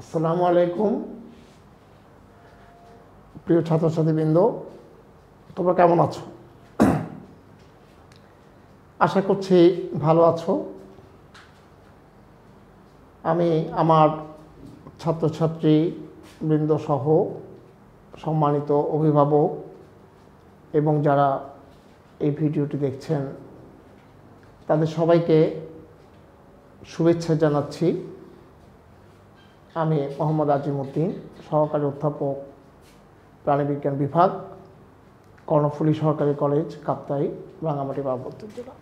আসসালামু আলাইকুম প্রিয় ছাত্রছাত্রীবৃন্দ, তোমরা কেমন আছো? আশা করছি ভালো আছো। আমি আমার ছাত্রছাত্রীবৃন্দ সহ সম্মানিত অভিভাবক এবং যারা এই ভিডিওটি দেখছেন তাদের সবাইকে শুভেচ্ছা জানাচ্ছি। আমি মোহাম্মদ আজিমউদ্দিন, সহকারী অধ্যাপক, প্রাণীবিজ্ঞান বিভাগ, কর্ণফুলী সরকারি কলেজ, কাপ্তাই, রাঙামাটি, পার্বত্য জেলা।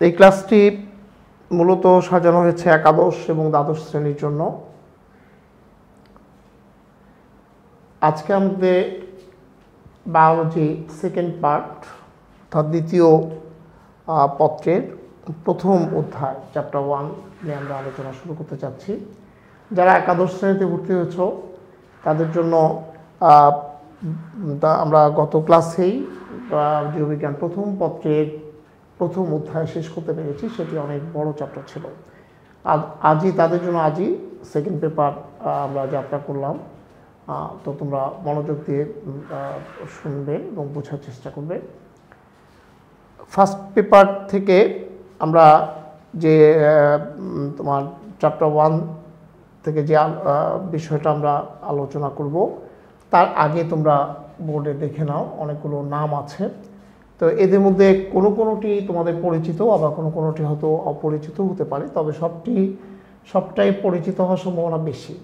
এই ক্লাসটি মূলত সাজানো হয়েছে একাদশ এবং দ্বাদশ শ্রেণীর জন্য। আজকে আমাদের বায়োলজি সেকেন্ড পার্ট অর্থাৎ দ্বিতীয় পত্রের প্রথম অধ্যায় চ্যাপ্টার 1 নিয়ে আমরা আলোচনা শুরু করতে চাচ্ছি। যারা একাদশ শ্রেণীতে ভর্তি হয়েছ তাদের জন্য আমরা গত ক্লাসেই জীববিজ্ঞান প্রথম পত্রের প্রথম অধ্যায় শেষ করতে পেরেছি। সেটি অনেক বড় চ্যাপ্টার ছিল। তাদের জন্য আজই সেকেন্ড পেপার আমরা যাত্রা করলাম। তো তোমরা মনোযোগ দিয়ে শুনবে এবং বোঝার চেষ্টা করবে। ফার্স্ট পেপার থেকে আমরা যে তোমার চ্যাপ্টার 1 থেকে যে বিষয়টা আমরা আলোচনা করব তার আগে তোমরা বোর্ডে দেখে নাও, অনেকগুলো নাম আছে। তো এদের মধ্যে কোনোটি তোমাদের পরিচিত, আবার কোনোটি হয়তো অপরিচিত হতে পারে, তবে সবটাই পরিচিত হওয়ার সম্ভাবনা বেশি।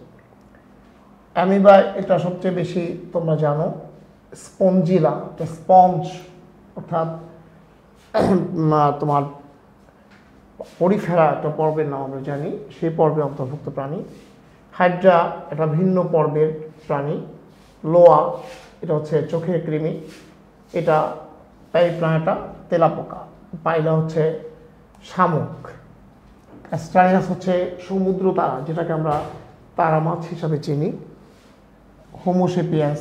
অ্যামিবা এটা সবচেয়ে বেশি তোমরা জানো। স্পঞ্জিলা, স্পঞ্জ অর্থাৎ তোমার পরিফেরা একটা পর্বের নাম আমরা জানি, সেই পর্বে অন্তর্ভুক্ত প্রাণী। হাইড্রা একটা ভিন্ন পর্বের প্রাণী। লোয়া এটা হচ্ছে চোখের কৃমি, এটা প্রাণীটা তেলাপোকা। পাইলা হচ্ছে শামুক। অ্যাস্ট্রালিয়াস হচ্ছে সমুদ্র তারা, যেটাকে আমরা তারা মাছ হিসাবে চিনি। হোমোসেপিয়েন্স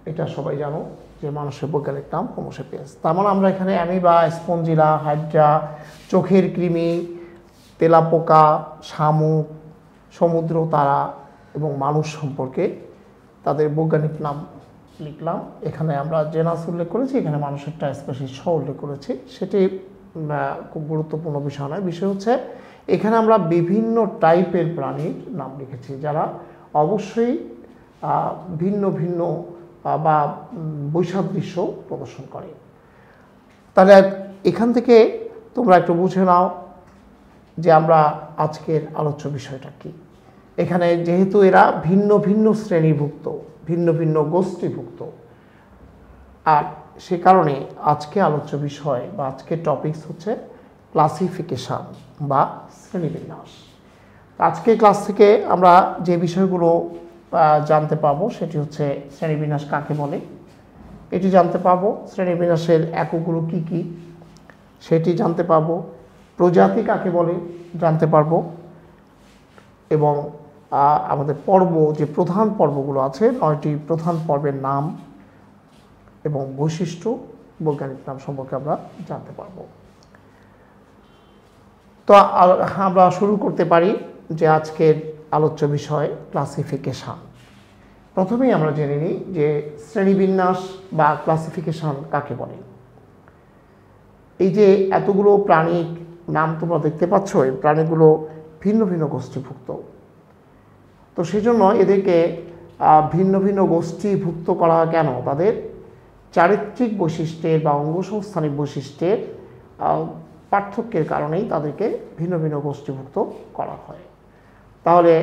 এটা সবাই জানো যে মানুষের বৈজ্ঞানিক নাম হোমোসেপিয়েন্স। তার মানে আমরা এখানে অ্যামিবা, স্পঞ্জিলা, হাইড্রা, চোখের কৃমি, তেলাপোকা, শামুক, সমুদ্র তারা এবং মানুষ সম্পর্কে তাদের বৈজ্ঞানিক নাম লিখলাম। এখানে আমরা জেনাস উল্লেখ করেছি, এখানে মানুষেরটা স্পেশালি স উল্লেখ করেছি। সেটি খুব গুরুত্বপূর্ণ বিষয় নয়। বিষয় হচ্ছে এখানে আমরা বিভিন্ন টাইপের প্রাণীর নাম লিখেছি, যারা অবশ্যই ভিন্ন ভিন্ন বা বৈসাদৃশ্য প্রদর্শন করে। তাহলে এখান থেকে তোমরা একটু বুঝে নাও যে আমরা আজকের আলোচ্য বিষয়টা কি। এখানে যেহেতু এরা ভিন্ন ভিন্ন শ্রেণীভুক্ত, ভিন্ন ভিন্ন গোষ্ঠীভুক্ত, আর সে কারণে আজকে আলোচ্য বিষয় বা আজকের টপিকস হচ্ছে ক্লাসিফিকেশন বা শ্রেণীবিন্যাস। আজকের ক্লাস থেকে আমরা যে বিষয়গুলো জানতে পাবো সেটি হচ্ছে শ্রেণীবিন্যাস কাকে বলে, এটি জানতে পাবো। শ্রেণীবিন্যাসের এককগুলো কি কি সেটি জানতে পাবো। প্রজাতি কাকে বলে জানতে পারবো। এবং আমাদের পর্ব, যে প্রধান পর্বগুলো আছে, 9টি প্রধান পর্বের নাম এবং বৈশিষ্ট্য, বৈজ্ঞানিক নাম সম্পর্কে আমরা জানতে পারবো। তো আমরা শুরু করতে পারি যে আজকের আলোচ্য বিষয় ক্লাসিফিকেশন। প্রথমেই আমরা জেনে নিই যে শ্রেণীবিন্যাস বা ক্লাসিফিকেশন কাকে বলে। এই যে এতগুলো প্রাণীর নাম তোমরা দেখতে পাচ্ছ, এই প্রাণীগুলো ভিন্ন ভিন্ন গোষ্ঠীভুক্ত। তো সেই জন্য এদেরকে ভিন্ন ভিন্ন গোষ্ঠীভুক্ত করা হয় কেন? তাদের চারিত্রিক বৈশিষ্ট্যের বা অঙ্গসংস্থানিক বৈশিষ্ট্যের পার্থক্যের কারণেই তাদেরকে ভিন্ন ভিন্ন গোষ্ঠীভুক্ত করা হয়। তাহলে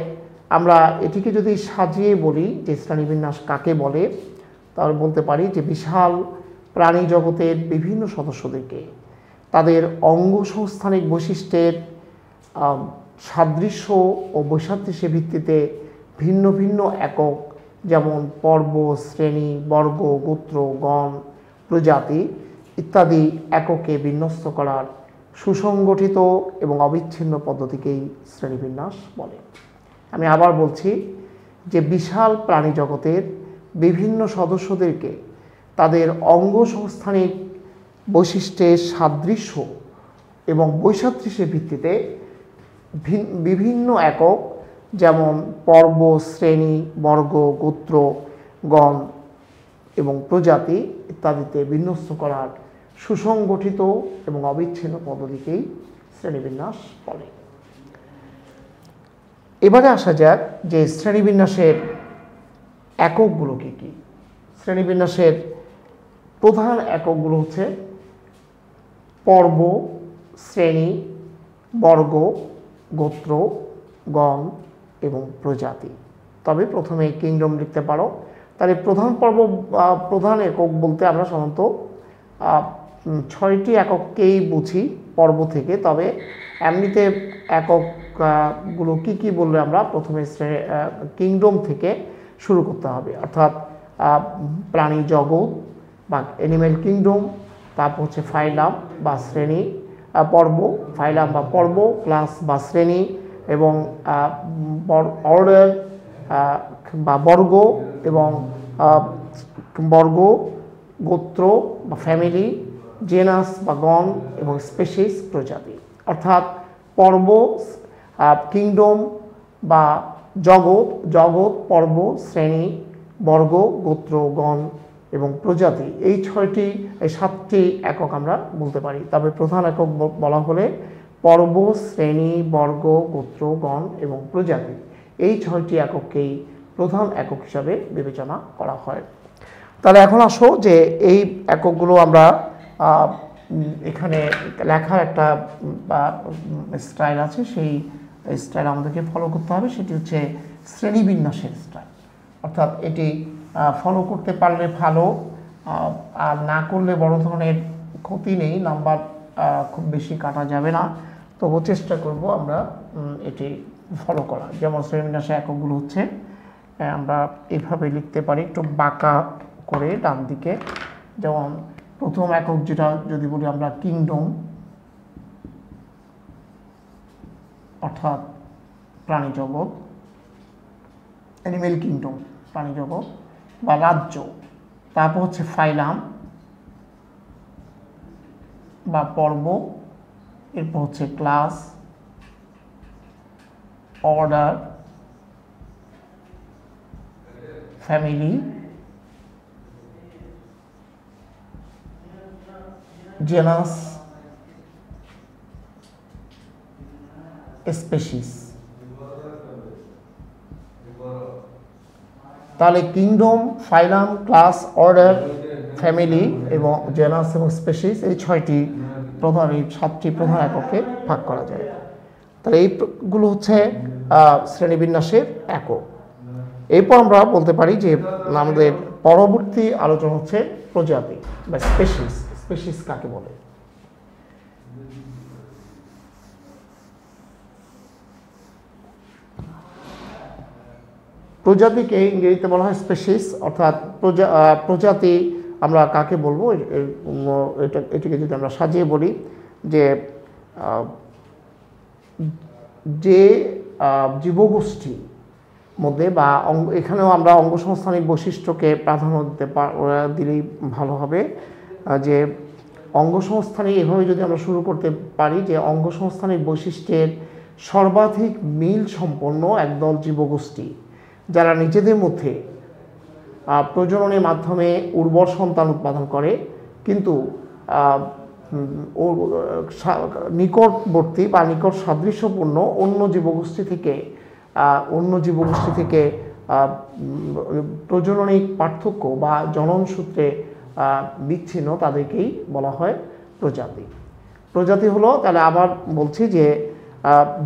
আমরা এটিকে যদি সাজিয়ে বলি যে শ্রেণীবিন্যাস কাকে বলে, তাহলে বলতে পারি যে বিশাল প্রাণী জগতের বিভিন্ন সদস্যদেরকে তাদের অঙ্গসংস্থানিক বৈশিষ্ট্যের সাদৃশ্য ও বৈসাদৃশ্যের ভিত্তিতে ভিন্ন ভিন্ন একক, যেমন পর্ব, শ্রেণী, বর্গ, গোত্র, গণ, প্রজাতি ইত্যাদি এককে বিন্যস্ত করার সুসংগঠিত এবং অবিচ্ছিন্ন পদ্ধতিকেই শ্রেণীবিন্যাস বলে। আমি আবার বলছি যে বিশাল প্রাণী জগতের বিভিন্ন সদস্যদেরকে তাদের অঙ্গসংস্থানিক বৈশিষ্ট্যের সাদৃশ্য এবং বৈসাদৃশ্যের ভিত্তিতে বিভিন্ন একক যেমন পর্ব, শ্রেণী, বর্গ, গোত্র, গণ এবং প্রজাতি ইত্যাদিতে বিন্যস্ত করার সুসংগঠিত এবং অবিচ্ছিন্ন পদ্ধতিকেই শ্রেণীবিন্যাস বলে। এবারে আসা যাক যে শ্রেণীবিন্যাসের এককগুলো কী কী। শ্রেণীবিন্যাসের প্রধান এককগুলো হচ্ছে পর্ব, শ্রেণী, বর্গ, গোত্র, গণ এবং প্রজাতি। তবে প্রথমে কিংডম লিখতে পারো। তাহলে প্রধান পর্ব প্রধান একক বলতে আমরা সাধারণত 6টি একককেই বুঝি পর্ব থেকে। তবে এমনিতে এককগুলো কি কি বললে আমরা প্রথমে কিংডম থেকে শুরু করতে হবে, অর্থাৎ প্রাণী জগৎ বা অ্যানিম্যাল কিংডম, তারপর হচ্ছে ফাইলাম বা শ্রেণী, পর্ব, ফাইলাম বা পর্ব, ক্লাস বা শ্রেণী, এবং অর্ডার বা বর্গ, এবং বর্গ, গোত্র বা ফ্যামিলি, জেনাস বা গণ, এবং স্পেসিস প্রজাতি। অর্থাৎ পর্ব, কিংডম বা জগৎ, পর্ব, শ্রেণী, বর্গ, গোত্র, গণ এবং প্রজাতি, এই 7টি একক আমরা বলতে পারি। তবে প্রধান একক বলা হলে পর্ব, শ্রেণী, বর্গ, গোত্র, গণ এবং প্রজাতি, এই 6টি একককেই প্রধান একক হিসাবে বিবেচনা করা হয়। তাহলে এখন আসো যে এই এককগুলো আমরা এখানে লেখার একটা স্টাইল আছে, সেই স্টাইল আমাদেরকে ফলো করতে হবে। সেটি হচ্ছে শ্রেণীবিন্যাসের স্টাইল। অর্থাৎ এটি ফলো করতে পারলে ভালো, আর না করলে বড় ধরনের ক্ষতি নেই, নাম্বার খুব বেশি কাটা যাবে না। তবু চেষ্টা করব আমরা এটি ফলো করা। যেমন শ্রেণীবিন্যাসের এককগুলো হচ্ছে, আমরা এভাবে লিখতে পারি একটু বাঁকা করে ডান দিকে। যেমন প্রথম একক যেটা যদি বলি আমরা কিংডম, অর্থাৎ প্রাণী জগৎ, অ্যানিমেল কিংডম প্রাণী জগৎ বা রাজ্য। তারপর হচ্ছে ফাইলাম বা পর্ব, এরপর হচ্ছে class, order, family, genus, species. তাহলে কিংডম, ফাইলাম, ক্লাস, অর্ডার, ফ্যামিলি এবং জেনাস এবং স্পেসিস, এই 7টি প্রধান এককে ভাগ করা যায়। তাহলে এইগুলো হচ্ছে শ্রেণীবিন্যাসের একক। এরপর আমরা বলতে পারি যে আমাদের পরবর্তী আলোচনা হচ্ছে প্রজাতি বা স্পেসিস। স্পেসিস কাকে বলে? প্রজাতিকে ইংরেজিতে বলা হয় স্পেসিস। অর্থাৎ প্রজাতি আমরা কাকে বলবো, এটিকে যদি আমরা সাজিয়ে বলি যে যে জীবগোষ্ঠী মধ্যে বা এখানেও আমরা অঙ্গসংস্থানিক বৈশিষ্ট্যকে প্রাধান্য দিলেই ভালো হবে। যে অঙ্গসংস্থানিক এভাবে যদি আমরা শুরু করতে পারি যে অঙ্গসংস্থানিক বৈশিষ্ট্যের সর্বাধিক মিল সম্পন্ন একদল জীবগোষ্ঠী, যারা নিজেদের মধ্যে প্রজননের মাধ্যমে উর্বর সন্তান উৎপাদন করে, কিন্তু নিকটবর্তী বা নিকট সাদৃশ্যপূর্ণ অন্য জীবগোষ্ঠী থেকে প্রজননিক পার্থক্য বা জনন সূত্রে বিচ্ছিন্ন, তাদেরকেই বলা হয় প্রজাতি। প্রজাতি হলো, তাহলে আবার বলছি যে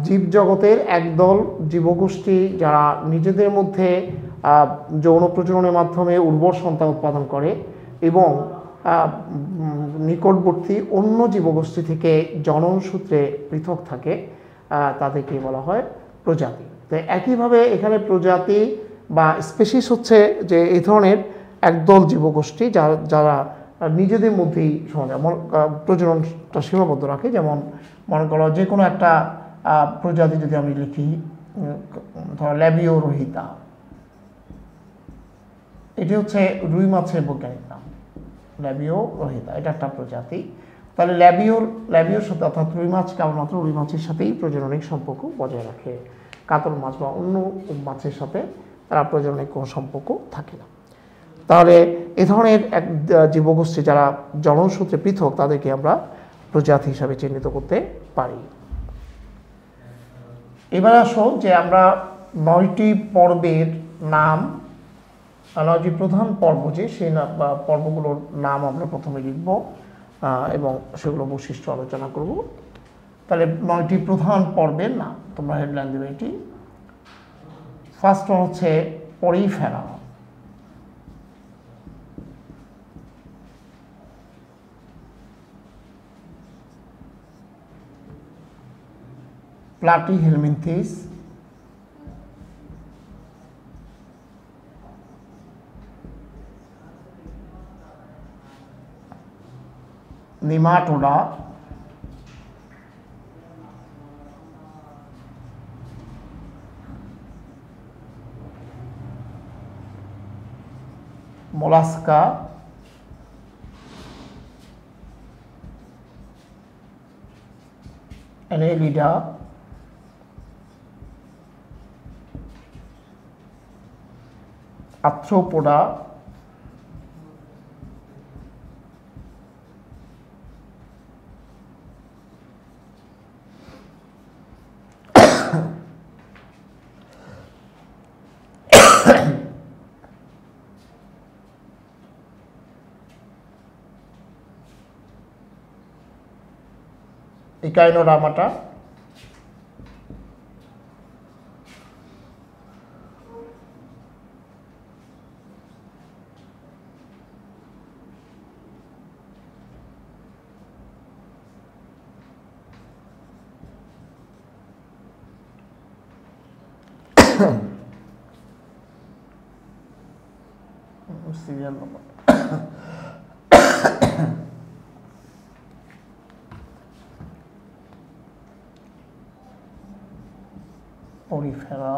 জীবজগতের একদল জীবগোষ্ঠী যারা নিজেদের মধ্যে যৌন প্রজননের মাধ্যমে উর্বর সন্তান উৎপাদন করে এবং নিকটবর্তী অন্য জীবগোষ্ঠী থেকে জনন সূত্রে পৃথক থাকে, তাদেরকে বলা হয় প্রজাতি। তো একইভাবে এখানে প্রজাতি বা স্পেসিস হচ্ছে যে এই ধরনের একদল জীবগোষ্ঠী যারা নিজেদের মধ্যেই প্রজননটা সীমাবদ্ধ রাখে। যেমন মনে করো যে কোনো একটা প্রজাতি যদি আমি লিখি, ধরো ল্যাবিও রোহিতা, এটি হচ্ছে রুই মাছের বৈজ্ঞানিক নাম, ল্যাবিও রোহিতা, এটা একটা প্রজাতি। তাহলে ল্যাবিওর সাথে অর্থাৎ রুই মাছ কেবলমাত্র রুই মাছের সাথেই প্রজননিক সম্পর্ক বজায় রাখে। কাতল মাছ বা অন্য মাছের সাথে তারা প্রজননিক কোনো সম্পর্ক থাকে না। তাহলে এ ধরনের এক জীবগোষ্ঠী যারা জননসূত্রে পৃথক তাদেরকে আমরা প্রজাতি হিসাবে চিহ্নিত করতে পারি। এবার আসো যে আমরা 9টি পর্বের নাম, 9টি প্রধান পর্ব যে সেই পর্বগুলোর নাম আমরা প্রথমে লিখব এবং সেগুলো বৈশিষ্ট্য আলোচনা করব। তাহলে 9টি প্রধান পর্বের নাম তোমরা হেডলাইন দেবে এটি। ফার্স্ট ওয়ান হচ্ছে Porifera, Platyhelminthes, Nematoda, Mollusca, Annelida, Arthropoda, Echinodermata, serial number Porifera,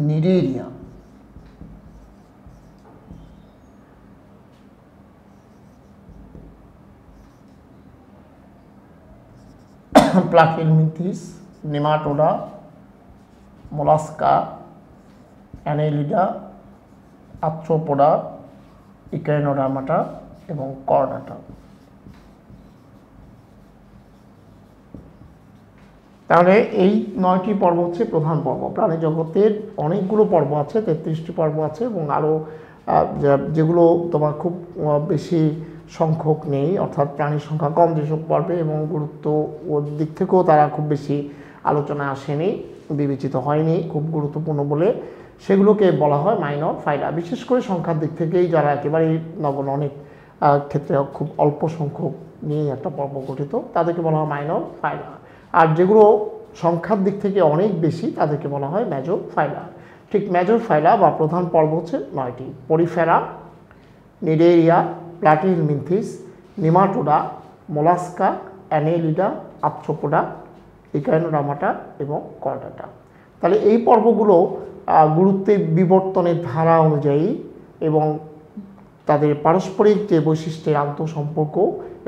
Cnidaria, Platyhelminthes, Nematoda, Mollusca, Annelida, Arthropoda, Echinodermata এবং কর্ডাটা। তাহলে এই 9টি পর্ব হচ্ছে প্রধান পর্ব। প্রাণী জগতের অনেকগুলো পর্ব আছে, 33টি পর্ব আছে এবং আরও যেগুলো তোমার খুব বেশি সংখ্যক নেই, অর্থাৎ প্রাণীর সংখ্যা কম যেসব পর্বে এবং গুরুত্ব ওর দিক থেকেও তারা খুব বেশি আলোচনায় আসেনি, বিবেচিত হয়নি খুব গুরুত্বপূর্ণ বলে, সেগুলোকে বলা হয় মাইনর ফাইলা। বিশেষ করে সংখ্যার দিক থেকেই যারা একেবারেই নগণ্য, অনেক ক্ষেত্রে খুব অল্প সংখ্যক নিয়ে একটা পর্ব গঠিত, তাদেরকে বলা হয় মাইনর ফাইলা। আর যেগুলো সংখ্যার দিক থেকে অনেক বেশি তাদেরকে বলা হয় মেজর ফাইলা। ঠিক মেজর ফাইলা বা প্রধান পর্ব হচ্ছে 9টি: Porifera, Cnidaria, Platyhelminthes, Nematoda, Mollusca, Annelida, Arthropoda, Echinodermata এবং কর্ডাটা। তাহলে এই পর্বগুলো গুরুত্বের বিবর্তনের ধারা অনুযায়ী এবং তাদের পারস্পরিক যে বৈশিষ্ট্যের আন্তঃসম্পর্ক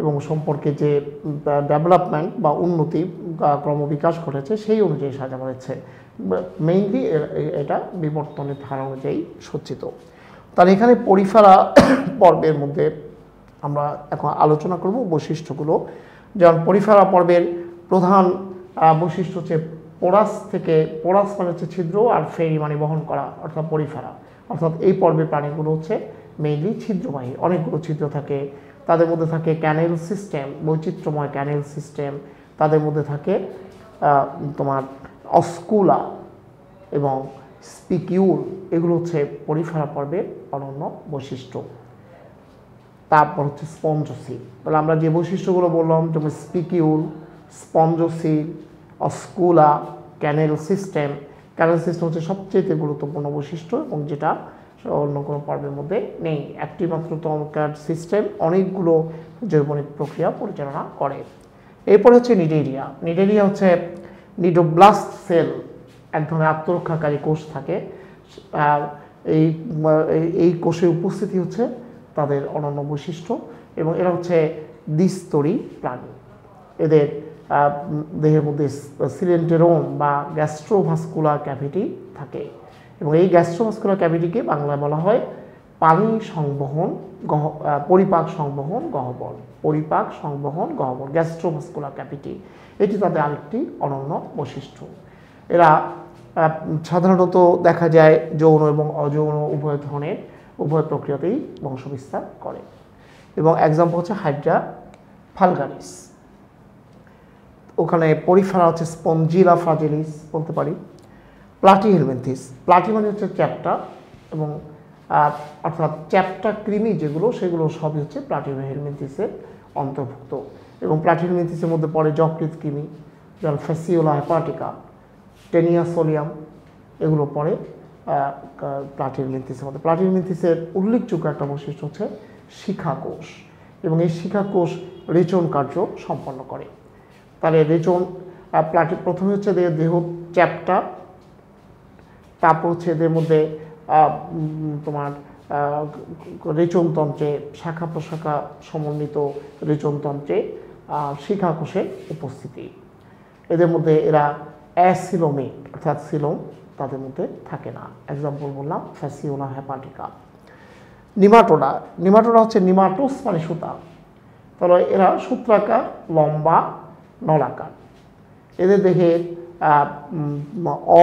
এবং সম্পর্কে যে ডেভেলপমেন্ট বা উন্নতি ক্রমবিকাশ ঘটেছে সেই অনুযায়ী সাজানো হয়েছে। মেইনলি এটা বিবর্তনের ধারা অনুযায়ী সজ্জিত। তাহলে এখানে পরিফেরা পর্বের মধ্যে আমরা এখন আলোচনা করব বৈশিষ্ট্যগুলো। যেমন পরিফেরা পর্বের প্রধান বৈশিষ্ট্য হচ্ছে পোরাস মানে হচ্ছে ছিদ্র, আর ফেরি মানে বহন করা, অর্থাৎ পরিফেরা। অর্থাৎ এই পর্বের প্রাণীগুলো হচ্ছে মেইনলি ছিদ্রবাহী, অনেকগুলো ছিদ্র থাকে। তাদের মধ্যে থাকে ক্যানেল সিস্টেম, বৈচিত্র্যময় ক্যানেল সিস্টেম। তাদের মধ্যে থাকে তোমার অস্কুলা এবং স্পিকিউল, এগুলো হচ্ছে পরিফেরা পর্বের অনন্য বৈশিষ্ট্য। তারপর হচ্ছে স্পঞ্জসিল। তাহলে আমরা যে বৈশিষ্ট্যগুলো বললাম, যেমন স্পিকিউল, স্পঞ্জসিল, অস্কুলা, ক্যানেল সিস্টেম। ক্যানেল সিস্টেম হচ্ছে সবচেয়ে গুরুত্বপূর্ণ বৈশিষ্ট্য এবং যেটা অন্য কোনো পর্বের মধ্যে নেই। একটি মাত্র তমকার সিস্টেম অনেকগুলো জৈবনিক প্রক্রিয়া পরিচালনা করে। এরপর হচ্ছে নিডেরিয়া। নিডেরিয়া হচ্ছে নিডোব্লাস্ট সেল, এক ধরনের আত্মরক্ষাকারী কোষ থাকে। এই কোষের উপস্থিতি হচ্ছে তাদের অনন্য বৈশিষ্ট্য, এবং এরা হচ্ছে দ্বিস্তরী প্রাণী। এদের দেহের মধ্যে সিলেন্টেরোম বা গ্যাস্ট্রোভাস্কুলার ক্যাভিটি থাকে, এবং এই গ্যাস্ট্রোভাস্কুলার ক্যাভিটিকে বাংলায় বলা হয় পানি সংবহন পরিপাক সংবহন গহ্বর। পরিপাক সংবহন গহ্বর, গ্যাস্ট্রোভাস্কুলার ক্যাভিটি, এটি তাদের আরেকটি অনন্য বৈশিষ্ট্য। এরা সাধারণত দেখা যায় যৌন এবং অযৌন উভয় ধরনের উভয় প্রক্রিয়াতেই বংশবিস্তার করে। এবং এক্সাম্পল হচ্ছে হাইড্রা ফালগারিস। ওখানে পরিফেরা হচ্ছে স্পঞ্জিলা ফ্রাজিলিস বলতে পারি। প্লাটিহেলমিনথিস, প্লাটি মানে হচ্ছে চ্যাপ্টা, এবং অর্থাৎ চ্যাপ্টা কৃমি যেগুলো সেগুলো সবই হচ্ছে প্লাটিহেলমিনথিসের অন্তর্ভুক্ত। এবং প্লাটিহেলমিনথিসের মধ্যে পড়ে যকৃৎ কৃমি, যেমন ফ্যাসিওলা হেপাটিকা, টেনিয়া সোলিয়াম, এগুলো পড়ে প্লাটিহেলমিনথিসের মধ্যে। প্লাটিহেলমিনথিসের উল্লেখযোগ্য একটা বৈশিষ্ট্য হচ্ছে শিখাকোষ, এবং এই শিখাকোষ রেচন কার্য সম্পন্ন করে। তাহলে রেচন প্রথমে হচ্ছে দেহ চ্যাপ্টা, তারপর হচ্ছে এদের মধ্যে তোমার রেচনতন্ত্রে শাখা প্রশাখা সমন্বিত রেচনতন্ত্রে শিখাকোষের উপস্থিতি। এদের মধ্যে এরা অ্যাসিলোমেট অর্থাৎ সিলোম তাদের মধ্যে থাকে না। এক্সাম্পল বললাম ফ্যাসিওলা হেপাটিকা। নিমাটোডা, নিমাটোডা হচ্ছে নিমাটোস মানে সুতা, তাহলে এরা সূত্রাকার, লম্বা, নলাকার। এদের দেহে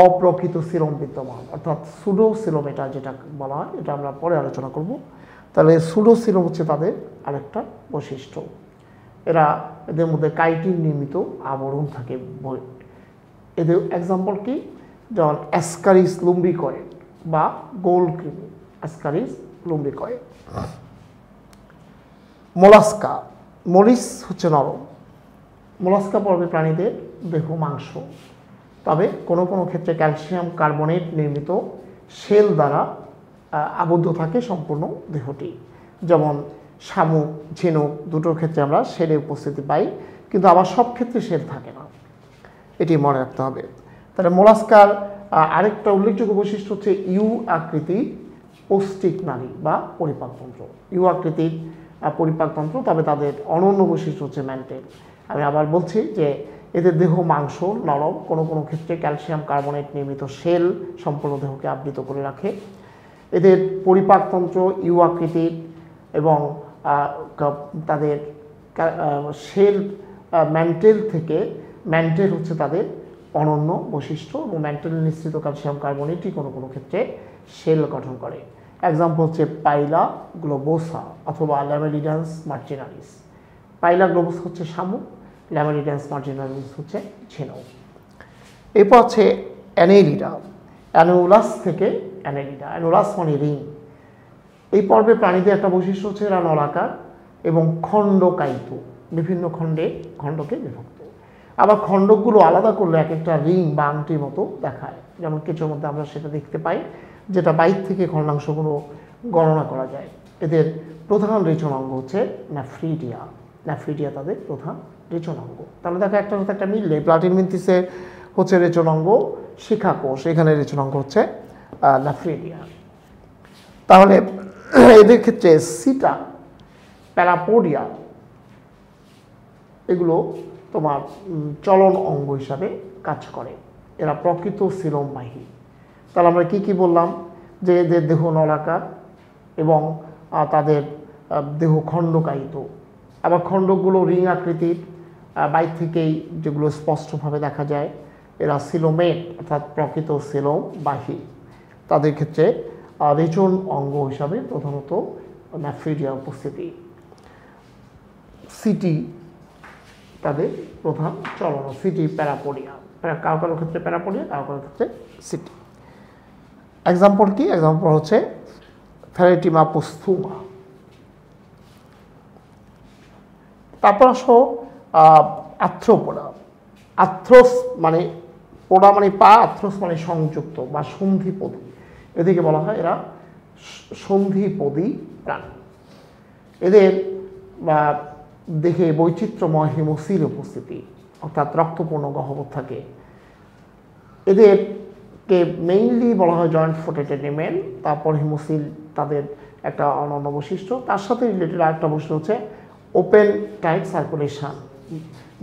অপ্রকৃত সিলোম বিদ্যমান, অর্থাৎ সুডো সিলোমেটা যেটা বলা হয়, এটা আমরা পরে আলোচনা করব। তাহলে সুডো সিলোম হচ্ছে তাদের আরেকটা বৈশিষ্ট্য। এদের মধ্যে কাইটিন নির্মিত আবরণ থাকে। এদের এক্সাম্পল কি, যেমন অ্যাসকারিস লুম্বিকয়েড বা গোল কৃমি, অ্যাসকারিস লুম্বিকয়েড। মোলাস্কা, মরিস হচ্ছে নরম। মোলাস্কা পর্বের প্রাণীদের দেহ মাংস, তবে কোনো কোনো ক্ষেত্রে ক্যালসিয়াম কার্বনেট নির্মিত শেল দ্বারা আবদ্ধ থাকে সম্পূর্ণ দেহটি। যেমন শামুক, ঝিনুক দুটোর ক্ষেত্রে আমরা শেলের উপস্থিতি পাই, কিন্তু আবার সব ক্ষেত্রে শেল থাকে না, এটি মনে রাখতে হবে। তাহলে মোলাস্কার আরেকটা উল্লেখযোগ্য বৈশিষ্ট্য হচ্ছে ইউ আকৃতির পৌষ্টিক নালী বা পরিপাকতন্ত্র। ইউ আকৃতির পরিপাকতন্ত্র, তবে তাদের অনন্য বৈশিষ্ট্য হচ্ছে ম্যান্টেল। আমি আবার বলছি যে এদের দেহ মাংস নরম, কোনো কোনো ক্ষেত্রে ক্যালসিয়াম কার্বনেট নির্মিত শেল সম্পূর্ণ দেহকে আবৃত করে রাখে। এদের পরিপাকতন্ত্র ইউ আকৃতির, এবং তাদের শেল ম্যান্টেল থেকে, ম্যান্টেল হচ্ছে তাদের অনন্য বৈশিষ্ট্য, এবং ম্যান্টেল নিঃসৃত ক্যালসিয়াম কার্বনেটই কোনো কোনো ক্ষেত্রে শেল গঠন করে। এক্সাম্পল হচ্ছে পাইলা গ্লোবোসা অথবা ল্যামেলিডান্স মার্জিনালিস। পাইলা গ্লোবোসা হচ্ছে শামুক, ল্যামেলিডান্স মার্জিনালিস হচ্ছে ঝিনুক। এরপর হচ্ছে অ্যানেলিডা, অ্যানুলাস থেকে অ্যানেলিডা, অ্যানুলাস মানে রিং। এই পর্বে প্রাণীদের একটা বৈশিষ্ট্য হচ্ছে এরা নলাকার এবং খণ্ডকায়িত, বিভিন্ন খণ্ডকে বিভক্ত। আবার খণ্ডকগুলো আলাদা করলে এক একটা রিং বা আংটির মতো দেখায়, যেমন কিছুর মধ্যে আমরা সেটা দেখতে পাই, যেটা বাইর থেকে খণ্ডাংশগুলো গণনা করা যায়। এদের প্রধান রেচনাঙ্গ হচ্ছে নেফ্রিডিয়া, নেফ্রিডিয়া তাদের প্রধান রেচনাঙ্গ। তাহলে দেখো একটার সাথে একটা মিললে, প্লাটিহেলমিনথিসে হচ্ছে রেচনাঙ্গ শিখাকোষ, এখানে রেচনাঙ্গ হচ্ছে নেফ্রিডিয়া। তাহলে এদের ক্ষেত্রে সিটা, প্যারাপোডিয়া এগুলো তোমার চলন অঙ্গ হিসাবে কাজ করে। এরা প্রকৃত সিলোমবাহী। তাহলে আমরা কি বললাম, যে এদের দেহ নলাকার এবং তাদের দেহ খণ্ডকায়িত, আবার খণ্ডকগুলো রিং আকৃতির, বাইর থেকেই যেগুলো স্পষ্টভাবে দেখা যায়। এরা সিলোমেট অর্থাৎ প্রকৃত সিলোমবাহী। তাদের ক্ষেত্রে রেচন অঙ্গ হিসাবে প্রধানত নেফ্রিডিয়া উপস্থিতি। সিটি তাদের প্রধান চলন, সিটি প্যারাপোডিয়া, কারো কারো ক্ষেত্রে প্যারাপোডিয়া, কারো কারো ক্ষেত্রে সিটি। এক্সাম্পল কি, এক্সাম্পল হচ্ছে ফ্যারেটিমা পোস্থুমা। তারপর আসো আর্থ্রোপোডা। আর্থ্রোস মানে পোডা মানে পা, আর্থ্রোস মানে সংযুক্ত বা সন্ধিপদী। এদিকে বলা হয় এরা সন্ধিপদী প্রাণী। এদের দেখে বৈচিত্র্যময় হিমোসিল উপস্থিতি, অর্থাৎ রক্তপূর্ণ গহ্বর থাকে। এদেরকে মেইনলি বলা হয় জয়েন্ট ফুটেড অ্যানিমেল, তারপর হিমোসিল তাদের একটা অনন্য বৈশিষ্ট্য। তার সাথে রিলেটেড আরেকটা বৈশিষ্ট্য হচ্ছে ওপেন টাইপ সার্কুলেশন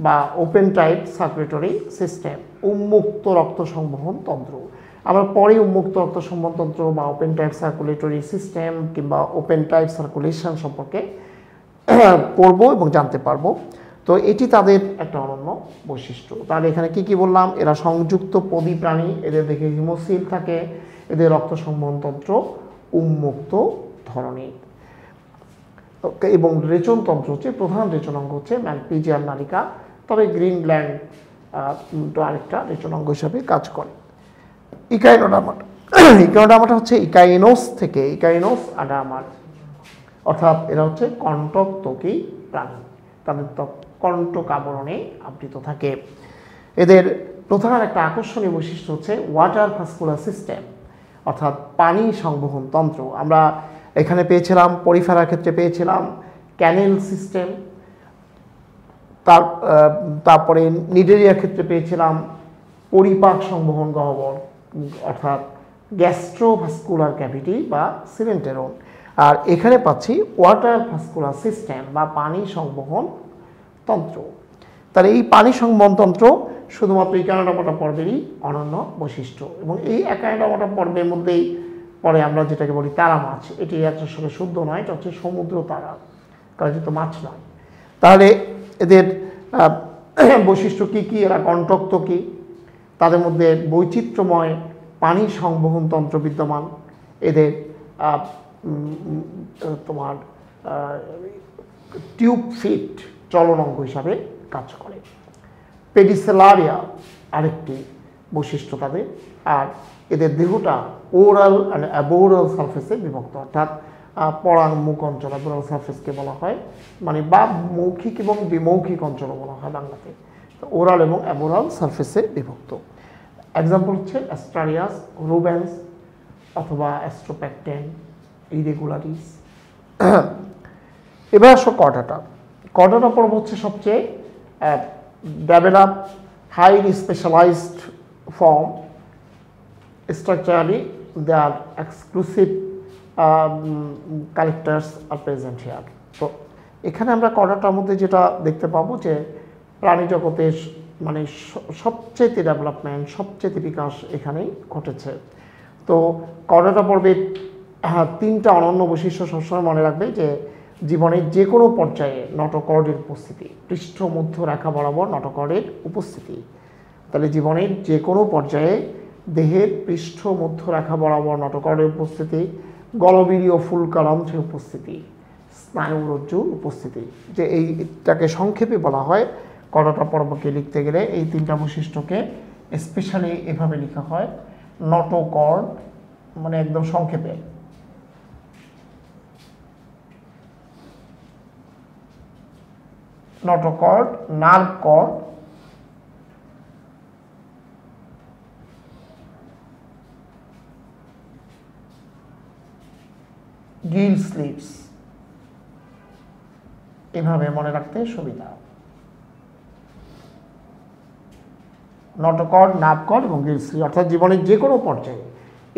বা ওপেন টাইপ সার্কুলেটরি সিস্টেম, উন্মুক্ত রক্ত সংবহন তন্ত্র। আমরা পরে উন্মুক্ত রক্ত সংবহন তন্ত্র বা ওপেন টাইপ সার্কুলেটরি সিস্টেম কিংবা ওপেন টাইপ সার্কুলেশন সম্পর্কে পড়ব এবং জানতে পারবো। তো এটি তাদের একটা অনন্য বৈশিষ্ট্য। তাহলে এখানে কি কি বললাম, এরা সংযুক্ত পদী প্রাণী, এদের দেখে হিমোসিল থাকে, এদের রক্ত সংবহন তন্ত্র উন্মুক্ত ধরনের এবং রেচনতন্ত্র হচ্ছে প্রধান রেচনাঙ্গ হচ্ছে ম্যালপিজিয়ান নালিকা, তবে গ্রিন গ্ল্যান্ড আরেকটা রেচনাঙ্গ হিসাবে কাজ করে। ইকাইনোডার্মাটা ইকাইনোডার্মাটা হচ্ছে ইকাইনোস থেকে ইকাইনোস আডামার, অর্থাৎ এরা হচ্ছে কণ্টকত্বকী প্রাণী, তাদের ত্বক কণ্টক আবরণে আবৃত থাকে। এদের প্রধান একটা আকর্ষণীয় বৈশিষ্ট্য হচ্ছে ওয়াটার ভাস্কুলার সিস্টেম, অর্থাৎ পানি সংবহন তন্ত্র। আমরা এখানে পেয়েছিলাম পরিফেরার ক্ষেত্রে পেয়েছিলাম ক্যানেল সিস্টেম, তারপরে নিডেরিয়ার ক্ষেত্রে পেয়েছিলাম পরিপাক সংবহন গহ্বর, অর্থাৎ গ্যাস্ট্রোভাস্কুলার ক্যাভিটি বা সিলেন্টেরন। আর এখানে পাচ্ছি ওয়াটার ভাস্কুলার সিস্টেম বা পানি সংবহন তন্ত্র। তাহলে এই পানি সংবহন তন্ত্র শুধুমাত্র ইকাইনোডার্মাটা পর্বেরই অনন্য বৈশিষ্ট্য। এবং এই ইকাইনোডার্মাটা পর্বের মধ্যেই পরে আমরা যেটাকে বলি তারা মাছ, এটি আসলে শুদ্ধ নয়, এটা হচ্ছে সমুদ্র তারা, কারণ যেহেতু মাছ নয়। তাহলে এদের বৈশিষ্ট্য কী কী, এরা কণ্টকত্বকী, তাদের মধ্যে বৈচিত্র্যময় পানি সংবহন তন্ত্র বিদ্যমান, এদের তোমার টিউব ফিট চলনাঙ্গ হিসাবে কাজ করে। পেডিসেলারিয়া আরেকটি বৈশিষ্ট্য তাদের। আর এদের দেহটা ওরাল অ্যান্ড অ্যাবোরাল সারফেসে বিভক্ত, অর্থাৎ পরাং মুখ অঞ্চল, অ্যাবোরাল সারফেসকে বলা হয়, মানে বা মৌখিক এবং বিমৌখিক অঞ্চলও বলা হয় বাংলাতে। ওরাল এবং অ্যাবোরাল সারফেসে বিভক্ত। এক্সাম্পল হচ্ছে অ্যাস্টারিয়াস, রুবেন্স অথবা অ্যাস্ট্রোপ্যাকটেন, ইরেগুলারিস। এবার আসো কর্ডাটা। কর্ডাটা পর্ব হচ্ছে সবচেয়ে develop highly specialised form, structurally they are exclusive characters are present here. তো এখানে আমরা কর্ডাটার মধ্যে যেটা দেখতে পাবো যে প্রাণী জগতের মানে সবচেয়ে ডেভেলপমেন্ট, সবচেয়ে বিকাশ এখানেই ঘটেছে। তো কর্ডাটা পর্বের তিনটা অনন্য বৈশিষ্ট্য সবসময় মনে রাখবে যে জীবনের যে কোনো পর্যায়ে নটোকর্ডের উপস্থিতি, পৃষ্ঠ মধ্য রেখা বরাবর নটোকর্ডের উপস্থিতি। তাহলে জীবনের যে কোনো পর্যায়ে দেহের পৃষ্ঠ মধ্য রেখা বরাবর নটোকর্ডের উপস্থিতি, গলবিলীয় ফুলকারন্ধ্রের উপস্থিতি, স্নায়ুরজ্জুর উপস্থিতি, যে এইটাকে সংক্ষেপে বলা হয় কর্ডাটা পর্বকে লিখতে গেলে এই তিনটা বৈশিষ্ট্যকে স্পেশালি এভাবে লেখা হয় নটোকর্ড, মানে একদম সংক্ষেপে notochord, nerve cord, gill slits, এভাবে মনে রাখতে সুবিধা। নটোকর্ড, নার্ভ কর্ড এবং গিল স্লিপ, অর্থাৎ জীবনের যে কোনো পর্যায়ে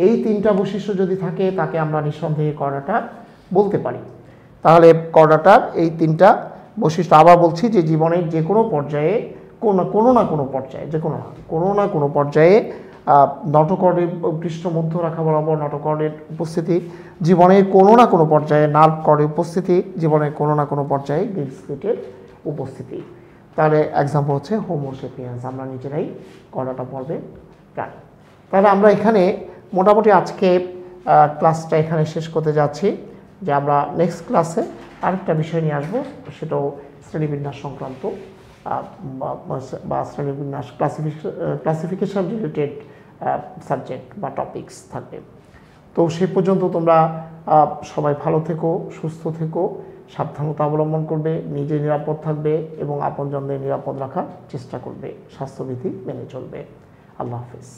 এই তিনটা বৈশিষ্ট্য যদি থাকে তাকে আমরা নিঃসন্দেহে কর্ডাটা বলতে পারি। তাহলে কর্ডাটার এই তিনটা বৈশিষ্ট্য, আবার বলছি যে জীবনের যে কোনো পর্যায়ে কোনো না কোনো পর্যায়ে, যে কোনো না কোনো পর্যায়ে নটোকর্ডের পৃষ্ঠ মধ্য রেখা বরাবর নটোকর্ডের উপস্থিতি, জীবনের কোনো না কোনো পর্যায়ে নার্ভ কর্ডের উপস্থিতি, জীবনের কোনো না কোনো পর্যায়ে গিল স্লিটের উপস্থিতি। তাহলে এক্সাম্পল হচ্ছে হোমো সেপিয়েন্স, আমরা নিজেরাই কর্ডাটা পর্বে প্রাণী। তাহলে আমরা এখানে মোটামুটি আজকে ক্লাসটা এখানে শেষ করতে যাচ্ছি, যে আমরা নেক্সট ক্লাসে আরেকটা বিষয় নিয়ে আসবো, সেটাও শ্রেণীবিন্যাস সংক্রান্ত বা শ্রেণীবিন্যাস ক্লাসিফিকেশন রিলেটেড সাবজেক্ট বা টপিকস থাকবে। তো সেই পর্যন্ত তোমরা সবাই ভালো থেকো, সুস্থ থেকো, সাবধানতা অবলম্বন করবে, নিজে নিরাপদ থাকবে এবং আপনজনদের নিরাপদ রাখার চেষ্টা করবে, স্বাস্থ্যবিধি মেনে চলবে। আল্লাহ হাফেজ।